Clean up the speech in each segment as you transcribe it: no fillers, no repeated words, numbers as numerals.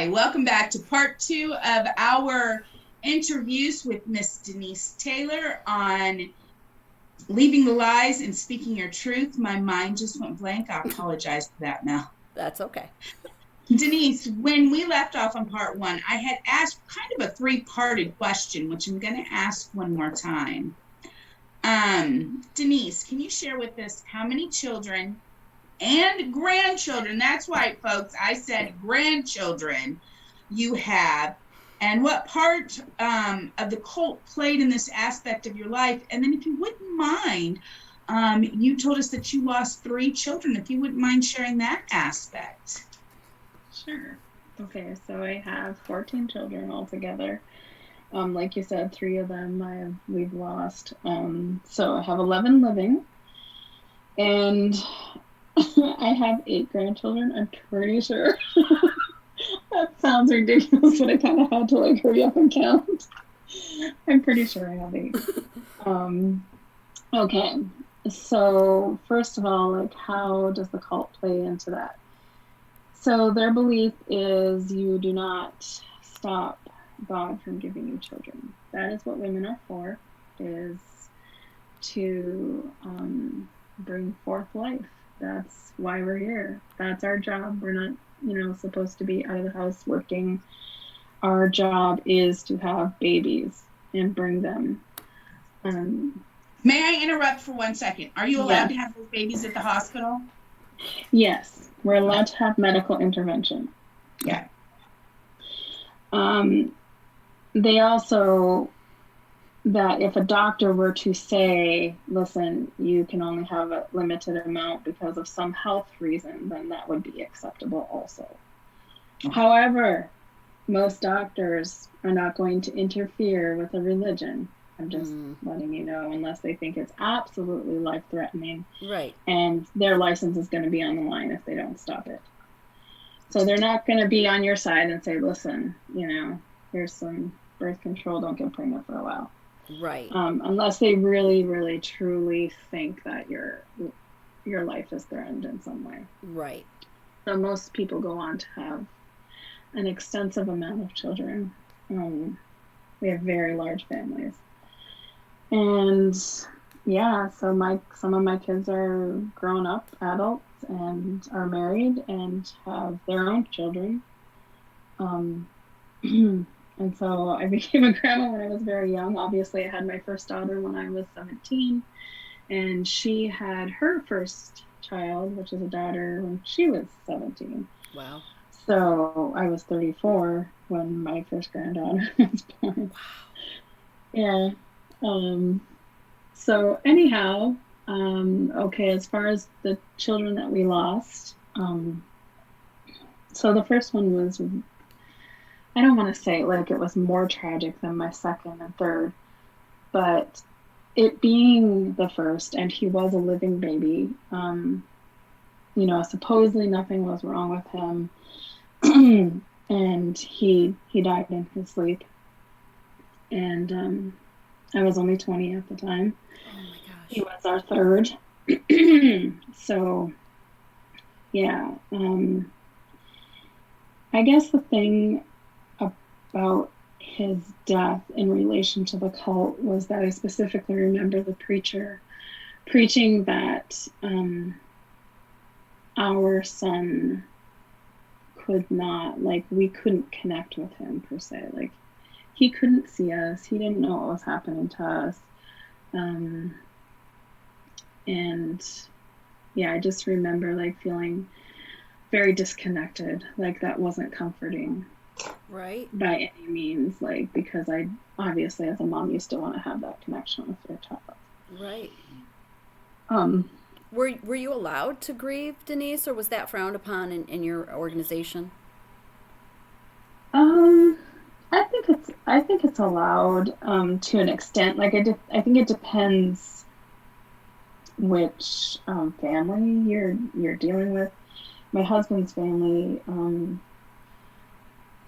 Hi, welcome back to part 2 of our interviews with Miss Denise Taylor on leaving the lies and speaking your truth. My mind just went blank. I apologize for that now. That's okay. Denise, when we left off on part 1, I had asked kind of a three-parted question, which I'm going to ask one more time. Denise, can you share with us how many children and grandchildren, that's right, folks, I said grandchildren, you have, and what part of the cult played in this aspect of your life? And then if you wouldn't mind, you told us that you lost 3 children. If you wouldn't mind sharing that aspect. Sure. Okay, so I have 14 children altogether. Like you said, 3 of them we've lost. So I have 11 living, and I have 8 grandchildren. I'm pretty sure. That sounds ridiculous, but I kind of had to hurry up and count. I'm pretty sure I have 8. Okay, so first of all, how does the cult play into that? So their belief is you do not stop God from giving you children. That is what women are for, is to bring forth life. That's why we're here. That's our job. We're not, supposed to be out of the house working. Our job is to have babies and bring them. May I interrupt for 1 second? Are you allowed to have those babies at the hospital? Yes, we're allowed to have medical intervention. Yeah. They also, that if a doctor were to say, listen, you can only have a limited amount because of some health reason, then that would be acceptable also. However, most doctors are not going to interfere with a religion. I'm just letting you know, unless they think it's absolutely life-threatening. Right. And their license is going to be on the line if they don't stop it. So they're not going to be on your side and say, listen, here's some birth control, don't get pregnant for a while. Right. Unless they really, really, truly think that your life is threatened in some way. Right. So most people go on to have an extensive amount of children. We have very large families. And yeah, so some of my kids are grown up adults and are married and have their own children. And so I became a grandma when I was very young. Obviously, I had my first daughter when I was 17, and she had her first child, which is a daughter, when she was 17. Wow. So I was 34 when my first granddaughter was born. Wow. Yeah. So anyhow, okay, as far as the children that we lost, so the first one was, I don't want to say it was more tragic than my second and third, but it being the first, and he was a living baby, supposedly nothing was wrong with him, and he died in his sleep, and I was only 20 at the time. Oh my gosh. He was our third. So, yeah, I guess the thing about his death in relation to the cult was that I specifically remember the preacher preaching that our son could not, we couldn't connect with him per se. He couldn't see us. He didn't know what was happening to us. And yeah, I just remember feeling very disconnected. That wasn't comforting. Right. By any means, because I obviously as a mom you still want to have that connection with your child. Right. Were you allowed to grieve, Denise, or was that frowned upon in your organization? I think it's allowed to an extent. I think it depends which family you're dealing with. My husband's family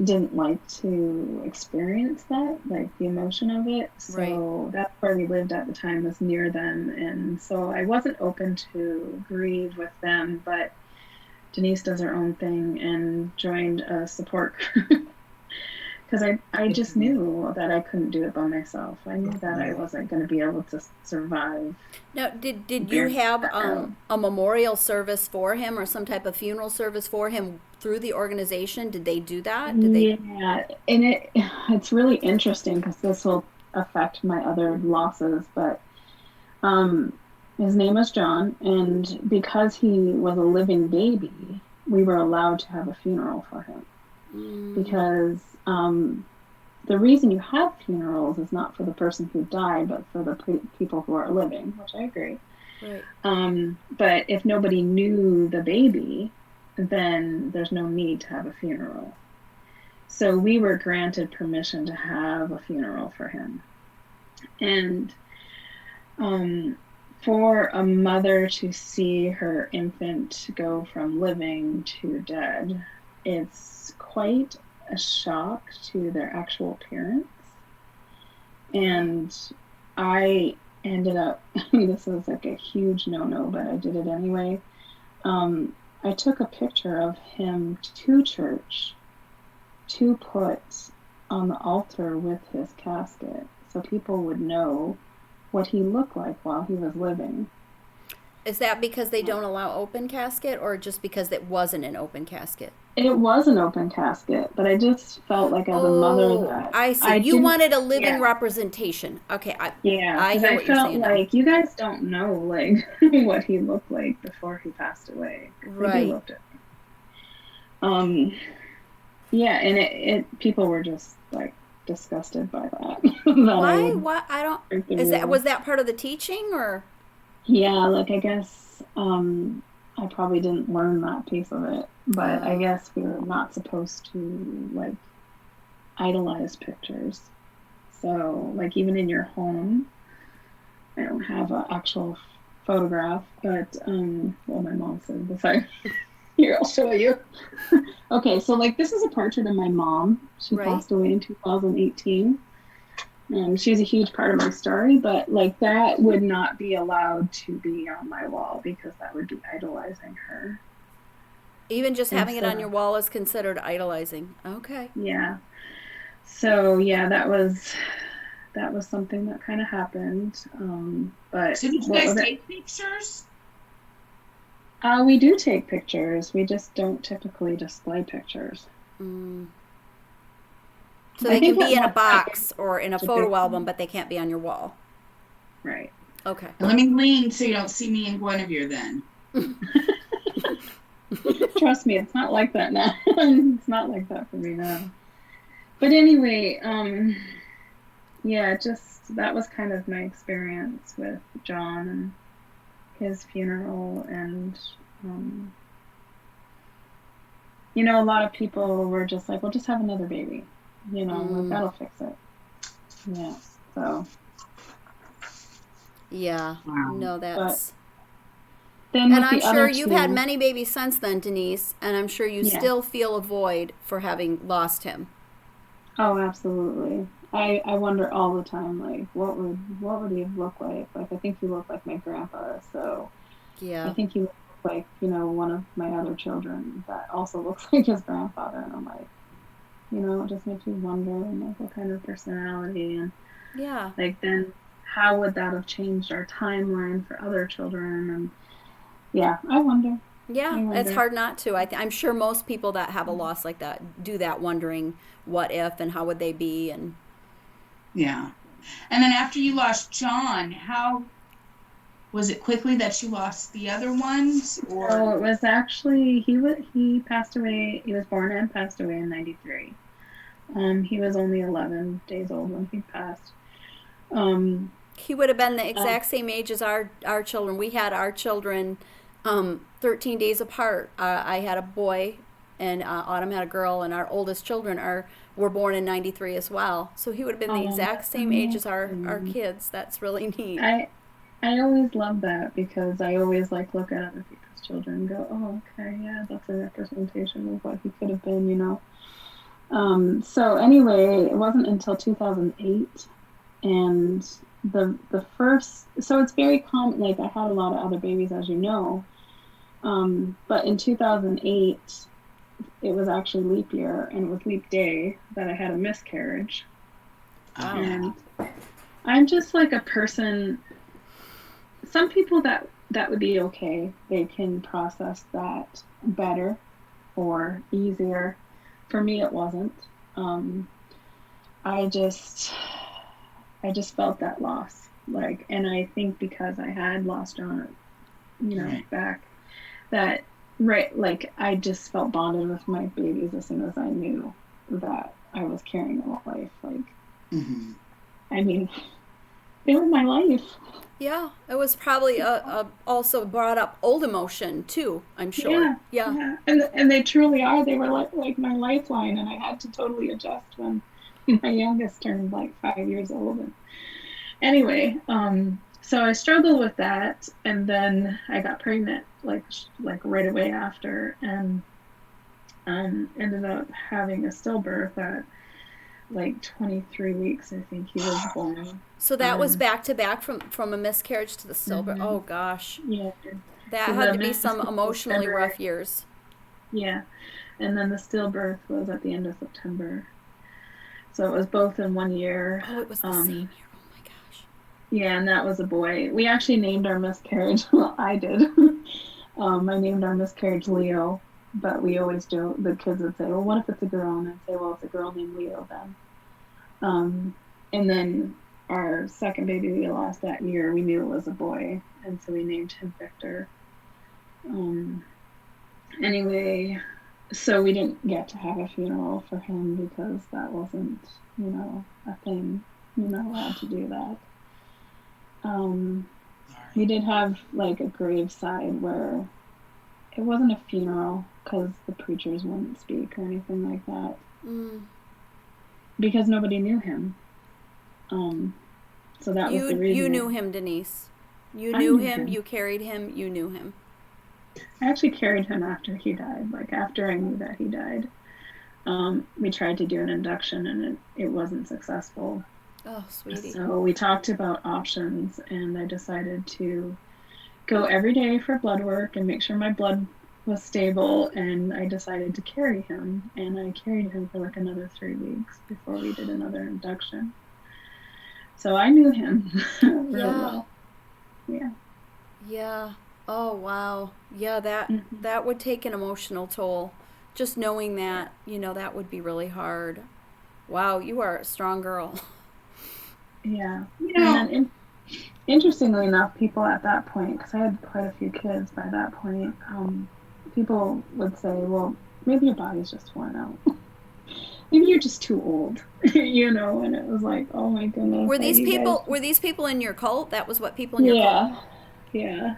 didn't like to experience that, the emotion of it. So right. That's where we lived at the time, was near them, and so I wasn't open to grieve with them. But Denise does her own thing and joined a support group. Because I just knew that I couldn't do it by myself. I knew that I wasn't going to be able to survive. Now, did you have a memorial service for him or some type of funeral service for him through the organization? Did they do that? Did they? Yeah, and it's really interesting because this will affect my other losses. But his name is John, and because he was a living baby, we were allowed to have a funeral for him. Because the reason you have funerals is not for the person who died, but for the people who are living, which I agree. Right. But if nobody knew the baby, then there's no need to have a funeral. So we were granted permission to have a funeral for him. And for a mother to see her infant go from living to dead, it's quite a shock to their actual parents. And I ended up, this was like a huge no-no, but I did it anyway. I took a picture of him to church to put on the altar with his casket so people would know what he looked like while he was living. Is that because they don't allow open casket, or just because it wasn't an open casket? It was an open casket, but I just felt like as a mother that I see. You wanted a living representation. Okay, I hear what you're saying. Like you guys don't know like what he looked like before he passed away. Right. Looked at me. Yeah, and it people were just like disgusted by that. Why? What? I don't. Was that part of the teaching, or? Yeah, like I guess I probably didn't learn that piece of it, but I guess we were not supposed to like idolize pictures. So like even in your home, I don't have an actual photograph, but well, my mom said this. Here, I'll show you. Okay, so like this is a portrait of my mom. She passed away in 2018. She's a huge part of my story, but like that would not be allowed to be on my wall because that would be idolizing her. Even just having it on your wall is considered idolizing. Okay. Yeah. So yeah, that was something that kind of happened. But so did you guys take pictures? We do take pictures. We just don't typically display pictures. So they can be in a box or in a photo album, but they can't be on your wall. Right. Okay. Let me lean so you don't see me and Guinevere then. Trust me, it's not like that now. It's not like that for me now. But anyway, yeah, just that was kind of my experience with John and his funeral, and you know, a lot of people were just like, well, just have another baby, you know, like that'll fix it. Yeah. So yeah. Wow. No, that's then, and I'm sure you've had many babies since then, Denise, and I'm sure you still feel a void for having lost him. Oh, absolutely. I wonder all the time, like, what would he look like? Like, I think he looked like my grandpa, so yeah. I think he looked like, you know, one of my other children that also looks like his grandfather, and I'm like, you know, it just makes you wonder, like, what kind of personality, and yeah, like, then how would that have changed our timeline for other children, and yeah, I wonder. Yeah, it's hard not to. I'm sure most people that have a loss like that do that, wondering what if and how would they be, and yeah. And then after you lost John, how was it quickly that you lost the other ones? Or so it was actually he passed away. He was born and passed away in '93. He was only 11 days old when he passed. He would have been the exact same age as our children. We had our children 13 days apart. I had a boy, and Autumn had a girl, and our oldest children were born in '93 as well. So he would have been the exact same age as our kids. That's really neat. I always love that because I always like look at other people's children and go, oh, okay, yeah, that's a representation of what he could have been, you know. So anyway, it wasn't until 2008, and the first, so it's very common, like I had a lot of other babies, as you know, But in 2008, it was actually leap year, and it was leap day that I had a miscarriage. Oh. And I'm just like a person, some people that would be okay. They can process that better or easier. For me, it wasn't. I just felt that loss. Like, and I think because I had lost John, Right. back, that, right, like, I just felt bonded with my babies as soon as I knew that I was carrying a life. Like, Mm-hmm. I mean, they were my life. Yeah, it was probably also brought up old emotion too, I'm sure. Yeah. And they truly are. They were like my lifeline, and I had to totally adjust when my youngest turned like 5 years old. And anyway, so I struggled with that, and then I got pregnant like right away after, and ended up having a stillbirth at like 23 weeks. I think he was born. So that was back to back from a miscarriage to the stillbirth. Mhm. Oh gosh, Yeah. that So had the to be some miscarriage was emotionally February. rough years. Yeah. And then the stillbirth was at the end of September. So it was both in 1 year. Oh, it was the same year. Oh my gosh. Yeah, and that was a boy. We actually named our miscarriage. Well, I did. I named our miscarriage Leo, but we always joke. The kids would say, "Well, what if it's a girl?" And I'd say, "Well, it's a girl named Leo then." And then our second baby we lost that year, we knew it was a boy, and so we named him Victor. Anyway, so we didn't get to have a funeral for him because that wasn't, a thing. You're not allowed to do that. We did have like a graveside where it wasn't a funeral because the preachers wouldn't speak or anything like that because nobody knew him. So that was the reason. You knew him, Denise. You I knew knew him. him. You carried him. You knew him. I actually carried him after he died. Like after I knew that he died, we tried to do an induction and it wasn't successful. Oh, sweetie. So we talked about options, and I decided to go every day for blood work and make sure my blood was stable. And I decided to carry him, and I carried him for like another 3 weeks before we did another induction. So I knew him really well. Yeah. Yeah. Oh, wow. Yeah, that would take an emotional toll. Just knowing that, that would be really hard. Wow, you are a strong girl. Yeah. And then interestingly enough, people at that point, because I had quite a few kids by that point, people would say, well, maybe your body's just worn out. Maybe you're just too old, and it was like, oh my goodness. Were these people in your cult? That was what people in your cult? Yeah,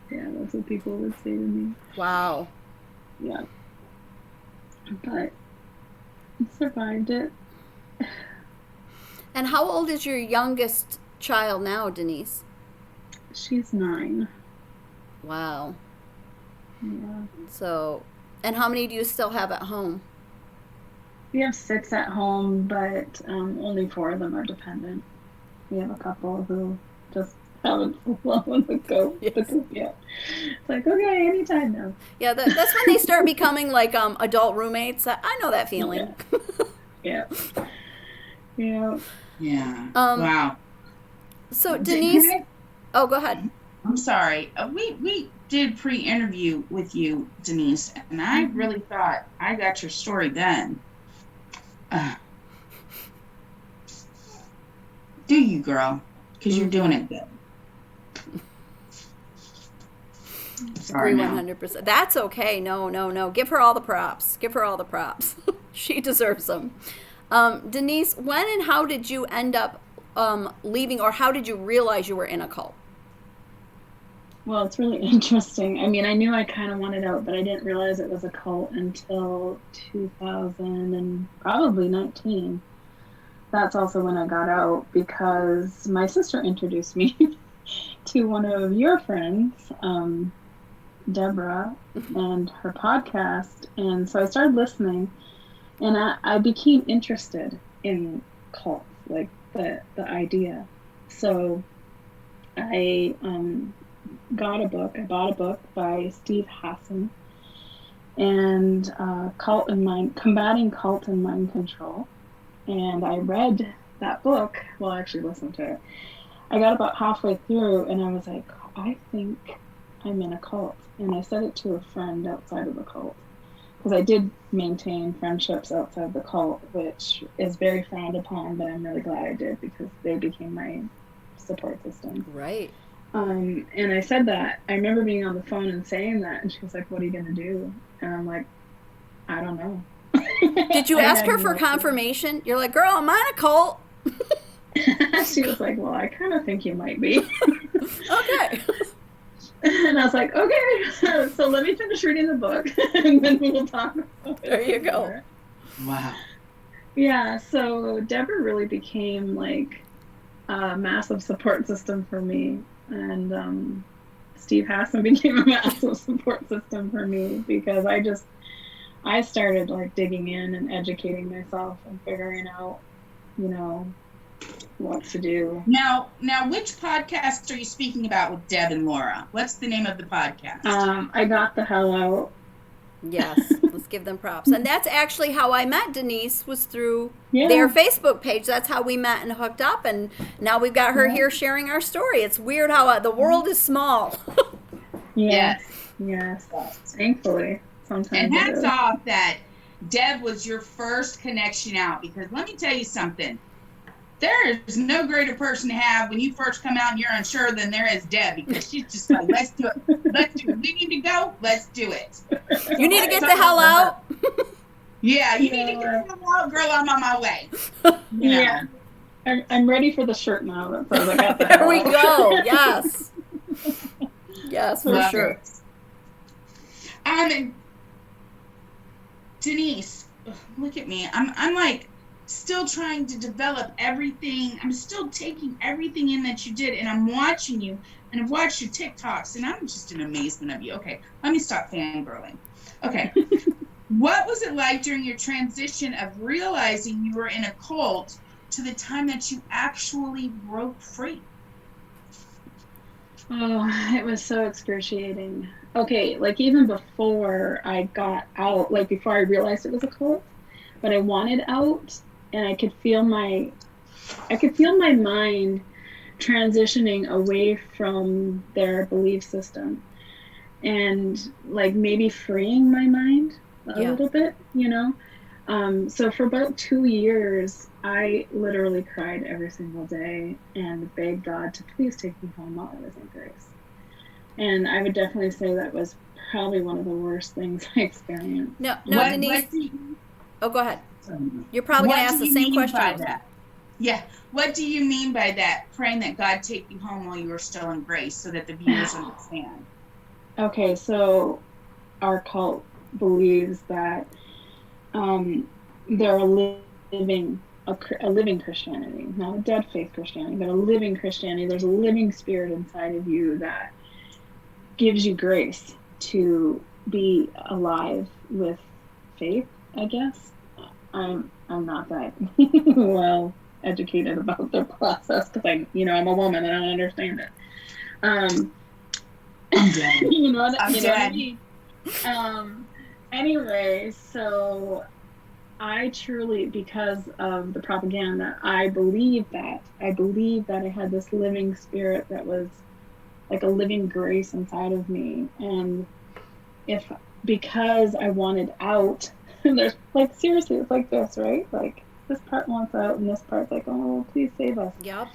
that's what people would say to me. Wow. Yeah. But I survived it. And how old is your youngest child now, Denise? She's 9. Wow. Yeah. So, and how many do you still have at home? We have 6 at home, but only 4 of them are dependent. We have a couple who just haven't flown the coat yet. It's like, okay, anytime now. Yeah, that's when they start becoming like adult roommates. I know that feeling. Yeah. Wow. So Denise, oh, go ahead. I'm sorry. We did pre-interview with you, Denise, and I really thought I got your story then. Do you, girl? Because you're doing it good. Sorry, 100%. That's okay. No. Give her all the props. She deserves them. Denise, when and how did you end up leaving, or how did you realize you were in a cult? Well, it's really interesting. I mean, I knew I kind of wanted out, but I didn't realize it was a cult until 2000 and probably 19. That's also when I got out because my sister introduced me to one of your friends, Deborah, and her podcast. And so I started listening, and I became interested in cults, like the idea. So I got a book. I bought a book by Steve Hassan, and combating cult and mind control. And I read that book. Well, I actually listened to it. I got about halfway through, and I was like, I think I'm in a cult. And I said it to a friend outside of the cult, because I did maintain friendships outside the cult, which is very frowned upon, but I'm really glad I did, because they became my support system. Right. And I said that. I remember being on the phone and saying that, and she was like, what are you going to do? And I'm like, I don't know. Did you ask her for confirmation? You're like, girl, I'm on a cult. She was like, well, I kind of think you might be. Okay. And I was like, okay, so let me finish reading the book, and then we'll talk about it. There you go. Wow. Yeah, so Deborah really became like a massive support system for me, and Steve Hassan became a massive support system for me, because I started like digging in and educating myself and figuring out, what to do. Now, which podcast are you speaking about with Deb and Laura? What's the name of the podcast? I got the hell out. Yes, let's give them props. And that's actually how I met Denise, was through their Facebook page. That's how we met and hooked up, and now we've got her here sharing our story. It's weird how the world is small. Yes. Thankfully, sometimes. And hats off that Deb was your first connection out, because let me tell you something. There is no greater person to have when you first come out and you're unsure than there is Deb, because she's just like, let's do it. Let's do it. We need to go. Let's do it. You need to get the hell out. Yeah, you need to get the hell out, girl. I'm on my way. Yeah. I'm ready for the shirt now. That says I got the There we go. Yes. Yes, for sure. Denise, look at me. I'm like still trying to develop everything. I'm still taking everything in that you did, and I'm watching you, and I've watched your TikToks, and I'm just in amazement of you. Okay, let me stop fangirling. Okay. What was it like during your transition of realizing you were in a cult to the time that you actually broke free? Oh, it was so excruciating. Okay, like even before I got out, like before I realized it was a cult, but I wanted out, and I could feel my mind transitioning away from their belief system, and like maybe freeing my mind a little bit, so for about 2 years, I literally cried every single day and begged God to please take me home while I was in grace. And I would definitely say that was probably one of the worst things I experienced. No, Denise. Go ahead. You're probably going to ask the same question. Yeah. What do you mean by that? Praying that God take you home while you were still in grace, so that the viewers understand. Okay, so our cult believes that they're a living Christianity, not a dead faith Christianity, but a living Christianity. There's a living spirit inside of you that gives you grace to be alive with faith, I guess. I'm not that well educated about their process, because I'm a woman and I don't understand it. I'm dead. You know what I mean? Anyway, so I truly, because of the propaganda, I believe that I had this living spirit that was like a living grace inside of me. And because I wanted out, there's like, seriously, it's like this, right? Like this part wants out and this part's like, oh, please save us. Yep.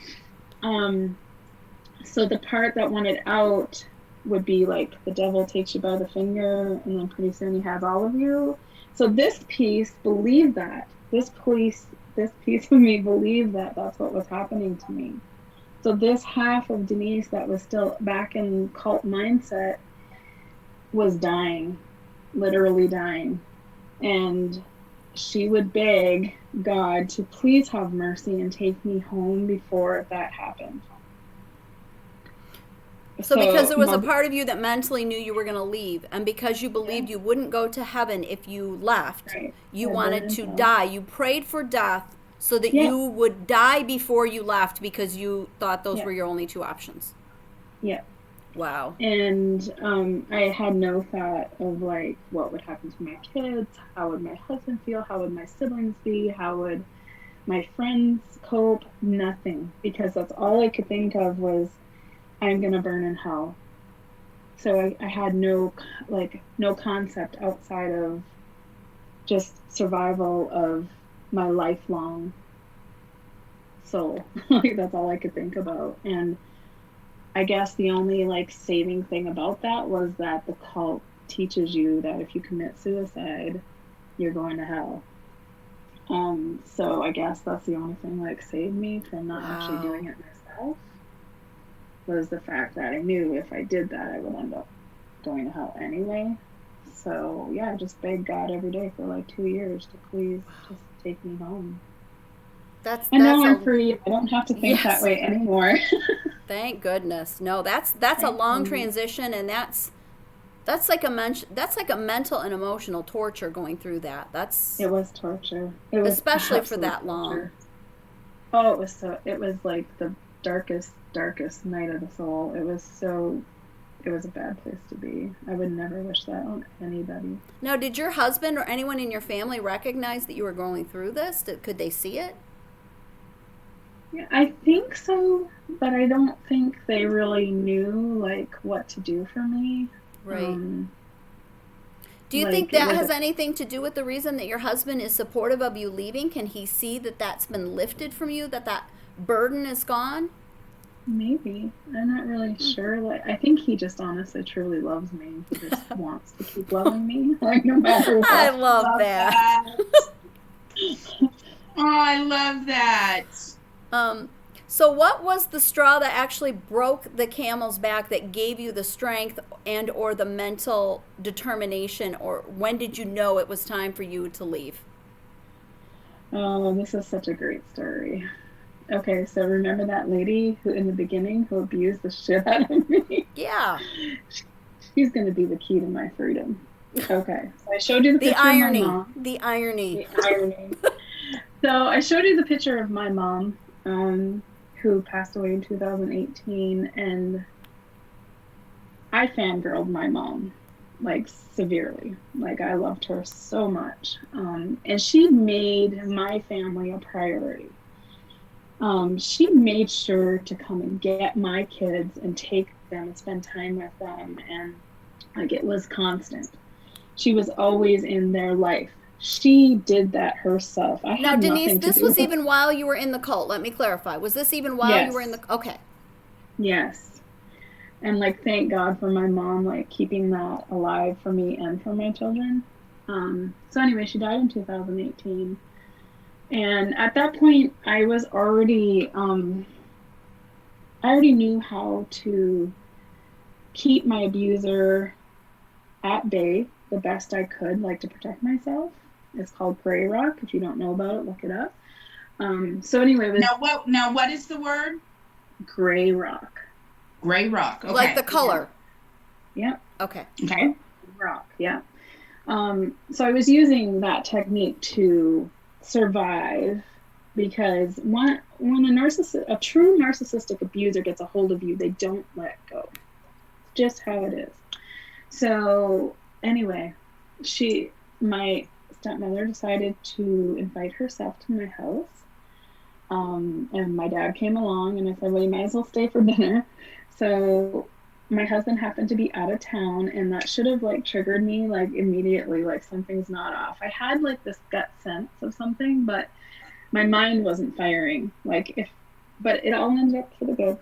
So the part that wanted out would be like the devil takes you by the finger, and then pretty soon he has all of you. So this piece believed that. This piece of me believed that that's what was happening to me. So this half of Denise that was still back in cult mindset was dying, literally dying. And she would beg God to please have mercy and take me home before that happened. So because there was a part of you that mentally knew you were going to leave, and because you believed you wouldn't go to heaven if you left, you wanted to die. You prayed for death so that you would die before you left, because you thought those were your only two options. Yeah. Wow. And I had no thought of like what would happen to my kids, how would my husband feel, how would my siblings be, how would my friends cope, nothing, because that's all I could think of was I'm gonna burn in hell. So I had no concept outside of just survival of my lifelong soul. Like that's all I could think about. And I guess the only like saving thing about that was that the cult teaches you that if you commit suicide, you're going to hell. So I guess that's the only thing like saved me from not actually doing it myself, was the fact that I knew if I did that I would end up going to hell anyway. So yeah, I just begged God every day for like 2 years to please just take me home. And now I'm free. I don't have to think that way anymore. Thank goodness. No, that's a long transition, and that's like a mental and emotional torture going through that. It was torture. It was especially for that long. Oh, it was like the darkest night of the soul. It was a bad place to be. I would never wish that on anybody. Now, did your husband or anyone in your family recognize that you were going through this? Could they see it? Yeah, I think so, but I don't think they really knew like what to do for me. Right. Do you think that has anything to do with the reason that your husband is supportive of you leaving? Can he see that that's been lifted from you, that burden is gone? Maybe. I'm not really sure. Like, I think he just honestly truly loves me. He just wants to keep loving me, like no matter what. I love that. Oh, I love that. So what was the straw that actually broke the camel's back, that gave you the strength and or the mental determination, or when did you know it was time for you to leave? Oh, this is such a great story. Okay, so remember that lady who in the beginning who abused the shit out of me? Yeah. She's going to be the key to my freedom. Okay, so I showed you the picture of my mom. The irony. So I showed you the picture of my mom, who passed away in 2018, and I fangirled my mom, like severely. Like I loved her so much, and she made my family a priority. She made sure to come and get my kids and take them and spend time with them, and like it was constant. She was always in their life. She did that herself. Now, Denise, this was even while you were in the cult. Let me clarify. Was this even while you were in the... Okay. Yes. And, like, thank God for my mom, like, keeping that alive for me and for my children. So anyway, she died in 2018. And at that point, I was already... I already knew how to keep my abuser at bay the best I could, like, to protect myself. It's called Gray Rock. If you don't know about it, look it up. So anyway, now what is the word? Gray Rock. Gray Rock. Okay. Like the color. Yeah. Okay. Okay. Rock. Yeah. So I was using that technique to survive, because when a true narcissistic abuser gets a hold of you, they don't let go. Just how it is. So anyway, my stepmother decided to invite herself to my house. And my dad came along, and I said, well, you might as well stay for dinner. So my husband happened to be out of town, and that should have like triggered me like immediately, like something's not off. I had like this gut sense of something, but my mind wasn't firing. But it all ended up for the good.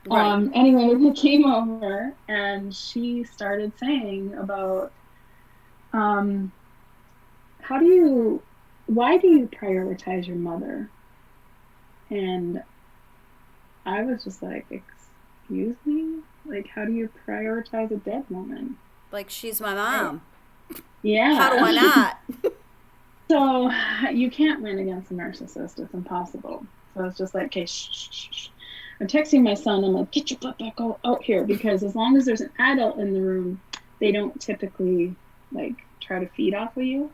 Right. Anyway, he came over, and she started saying about, why do you prioritize your mother? And I was just like, excuse me? Like, how do you prioritize a dead woman? Like, she's my mom. Yeah. How do I not? So you can't win against a narcissist. It's impossible. So it's just like, okay, shh. I'm texting my son. I'm like, get your butt back out here, because as long as there's an adult in the room, they don't typically like try to feed off of you.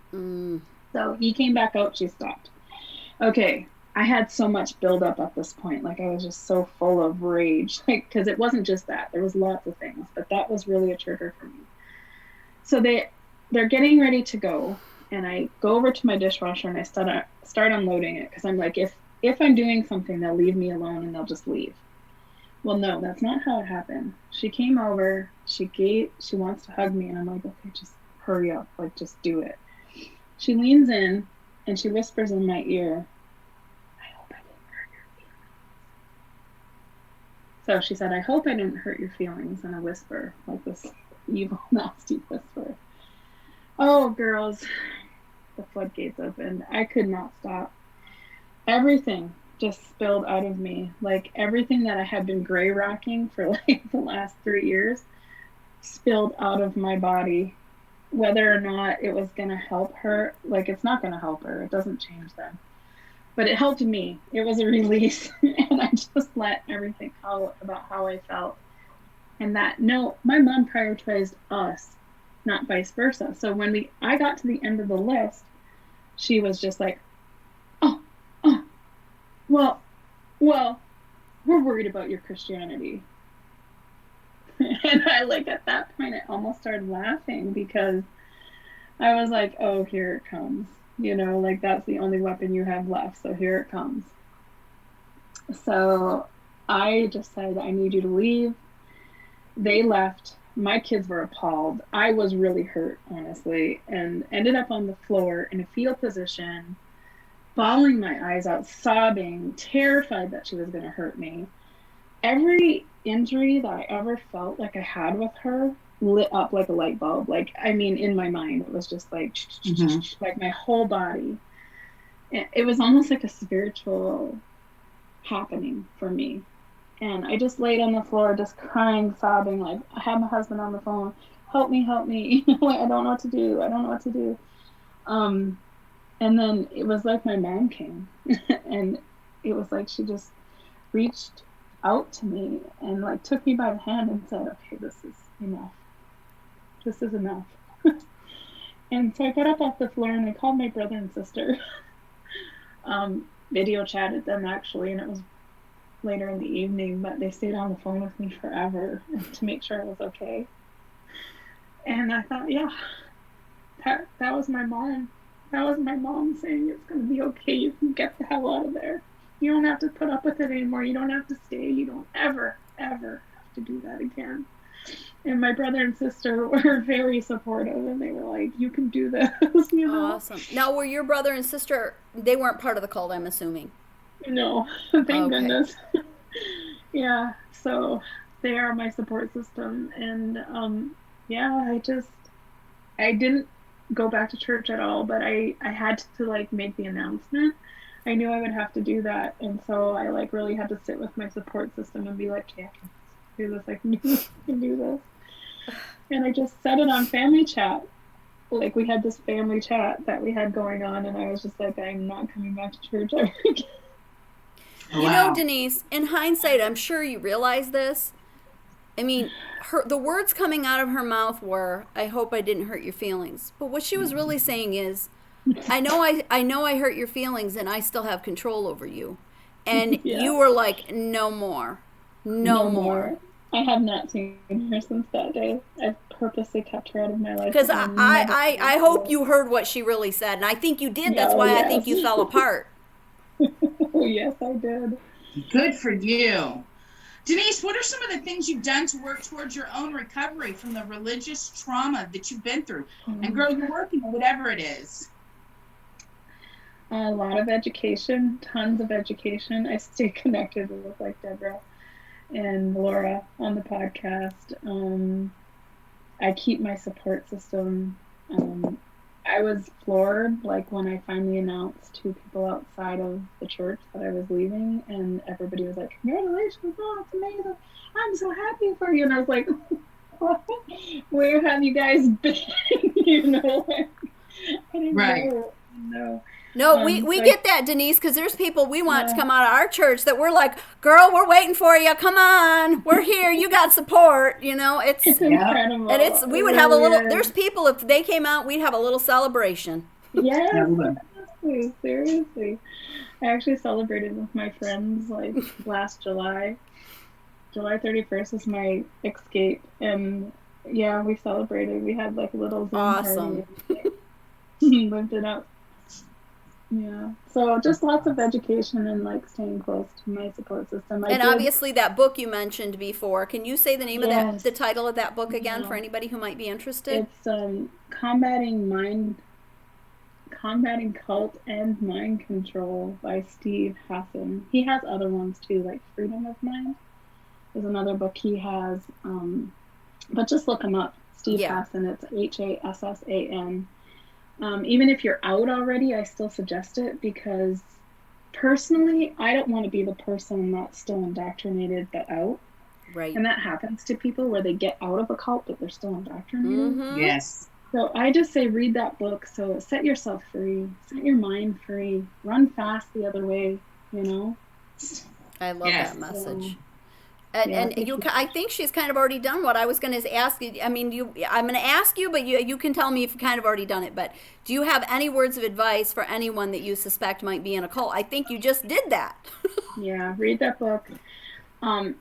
So he came back out. She stopped. Okay, I had so much buildup at this point. Like, I was just so full of rage, like, because it wasn't just that. There was lots of things, but that was really a trigger for me. So they're getting ready to go, and I go over to my dishwasher and I start unloading it, because I'm like, if I'm doing something, they'll leave me alone and they'll just leave. Well, no, that's not how it happened. She came over, she wants to hug me, and I'm like, okay, just hurry up, like, just do it. She leans in and she whispers in my ear, I hope I didn't hurt your feelings. So she said, I hope I didn't hurt your feelings, in a whisper, like this evil, nasty whisper. Oh, girls, the floodgates opened. I could not stop. Everything just spilled out of me. Like, everything that I had been gray rocking for like the last 3 years spilled out of my body. Whether or not it was going to help her, like, it's not going to help her. It doesn't change them. But it helped me. It was a release. And I just let everything out about how I felt. And that, no, my mom prioritized us, not vice versa. So when I got to the end of the list, she was just like, well, we're worried about your Christianity. And I, like, at that point, I almost started laughing, because I was like, oh, here it comes. You know, like, that's the only weapon you have left, so here it comes. So I just said, I need you to leave. They left. My kids were appalled. I was really hurt, honestly, and ended up on the floor in a fetal position, bawling my eyes out, sobbing, terrified that she was going to hurt me. Every injury that I ever felt like I had with her lit up like a light bulb. Like, I mean, in my mind, it was just like, like my whole body. It was almost like a spiritual happening for me. And I just laid on the floor, just crying, sobbing. Like, I had my husband on the phone. Help me. Like, I don't know what to do. And then it was like my mom came. And it was like she just reached out to me and, like, took me by the hand and said, okay, this is enough. And so I got up off the floor and I called my brother and sister. Video chatted them, actually, and it was later in the evening, but they stayed on the phone with me forever to make sure I was okay. And I thought, yeah, that was my mom. That was my mom saying, it's going to be okay. You can get the hell out of there. You don't have to put up with it anymore. You don't have to stay. You don't ever have to do that again. And my brother and sister were very supportive, and they were like, you can do this, you know? Awesome. Now, were your brother and sister, they weren't part of the cult, I'm assuming? No, thank goodness. Yeah, so they are my support system. And yeah, I didn't go back to church at all, but I had to, like, make the announcement. I knew I would have to do that, and so I, like, really had to sit with my support system and be like, okay, I can do this, I can do this. And I just said it on family chat. Like, we had this family chat that we had going on, and I was just like, I'm not coming back to church ever again. Wow. You know, Denise, in hindsight, I'm sure you realize this. I mean, the words coming out of her mouth were, I hope I didn't hurt your feelings. But what she was really saying is, I know I hurt your feelings, and I still have control over you. And yeah. You were like, no more. No more. I have not seen her since that day. I've purposely kept her out of my life. Because I hope you heard what she really said. And I think you did. That's why I think you fell apart. Oh, yes, I did. Good for you. Denise, what are some of the things you've done to work towards your own recovery from the religious trauma that you've been through? And girl, you're working on whatever it is. A lot of education, tons of education. I stay connected with, like, Deborah and Laura on the podcast. I keep my support system. I was floored, like, when I finally announced to people outside of the church that I was leaving, and everybody was like, congratulations, oh, it's amazing, I'm so happy for you. And I was like, what? Where have you guys been? You know, I didn't know. No, we get that, Denise, because there's people we want to come out of our church that we're like, girl, we're waiting for you. Come on. We're here. You got support. You know, it's incredible. And we would have a little, there's people, if they came out, we'd have a little celebration. Yes. Seriously. I actually celebrated with my friends like last July. July 31st was my escape, and yeah, we celebrated. We had like a little Zoom Awesome. party. Lived it up. Yeah. So just lots of education and like staying close to my support system. And obviously that book you mentioned before. Can you say the name of Yes. the title of that book again Yeah. for anybody who might be interested? It's combating cult and mind control by Steve Hassan. He has other ones too, like Freedom of Mind is another book he has. But just look him up, Steve Hassan. It's Hassan. Even if you're out already, I still suggest it, because personally, I don't want to be the person that's still indoctrinated but out. Right. And that happens to people where they get out of a cult but they're still indoctrinated. Mm-hmm. Yes. So I just say read that book. So set yourself free, set your mind free, run fast the other way, you know? I love that message. So, and I think she's kind of already done what I was going to ask you. I mean, I'm going to ask you, but you can tell me if you've kind of already done it. But do you have any words of advice for anyone that you suspect might be in a cult? I think you just did that. Yeah, read that book.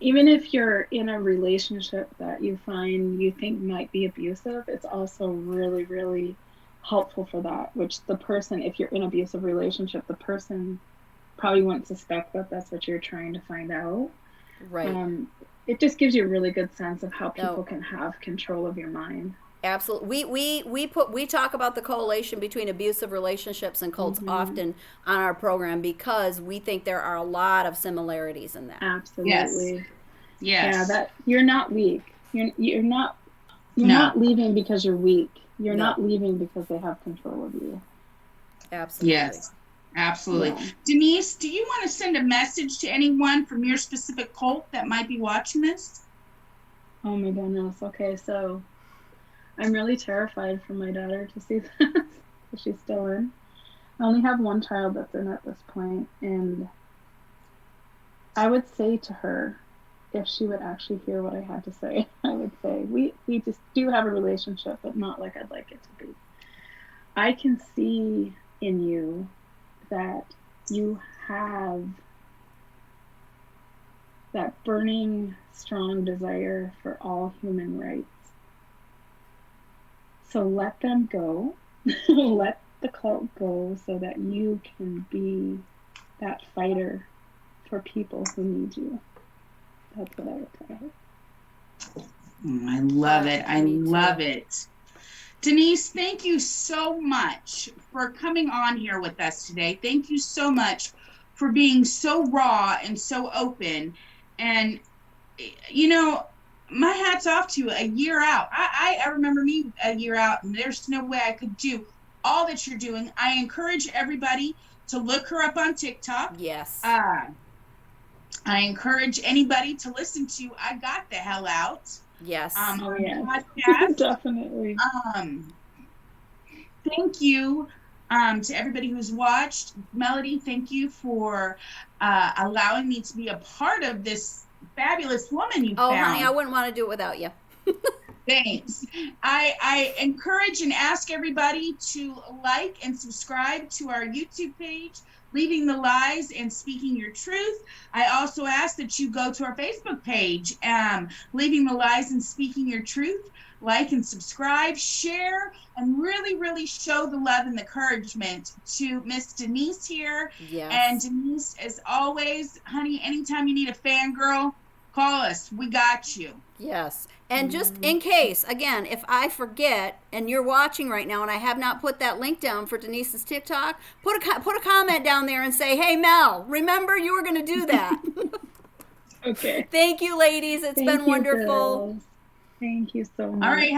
Even if you're in a relationship that you find you think might be abusive, it's also really, really helpful for that. Which the person, if you're in an abusive relationship, the person probably won't suspect that that's what you're trying to find out. Right. It just gives you a really good sense of how people can have control of your mind. Absolutely. We talk about the correlation between abusive relationships and cults often on our program, because we think there are a lot of similarities in that. Absolutely. Yes. Yeah, that you're not weak. You're not leaving because you're weak. You're not leaving because they have control of you. Absolutely. Yes. Absolutely. Yeah. Denise, do you want to send a message to anyone from your specific cult that might be watching this? Oh my goodness. Okay, so I'm really terrified for my daughter to see this, because she's still in. I only have one child that's in at this point, and I would say to her, if she would actually hear what I had to say, I would say, we just do have a relationship, but not like I'd like it to be. I can see in you that you have that burning, strong desire for all human rights. So let them go. Let the cult go so that you can be that fighter for people who need you. That's what I would tell her. I love it. I love it. Denise, thank you so much for coming on here with us today. Thank you so much for being so raw and so open. And, you know, my hat's off to you. A year out. I remember me a year out, and there's no way I could do all that you're doing. I encourage everybody to look her up on TikTok. Yes. I encourage anybody to listen to I Got the Hell Out. Yes. Podcast. Definitely. Thank you to everybody who's watched. Melody, thank you for allowing me to be a part of this fabulous woman you found. Oh, honey, I wouldn't want to do it without you. Thanks. I encourage and ask everybody to like and subscribe to our YouTube page, Leaving the Lies and Speaking Your Truth. I also ask that you go to our Facebook page, Leaving the Lies and Speaking Your Truth. Like and subscribe, share, and really, really show the love and the encouragement to Miss Denise here. Yes. And Denise, as always, honey, anytime you need a fangirl, call us. We got you. Yes. And just in case, again, if I forget and you're watching right now and I have not put that link down for Denise's TikTok, put a comment down there and say, hey, Mel, remember you were going to do that. Okay. Thank you, ladies. It's been wonderful. Girls. Thank you so much. All right.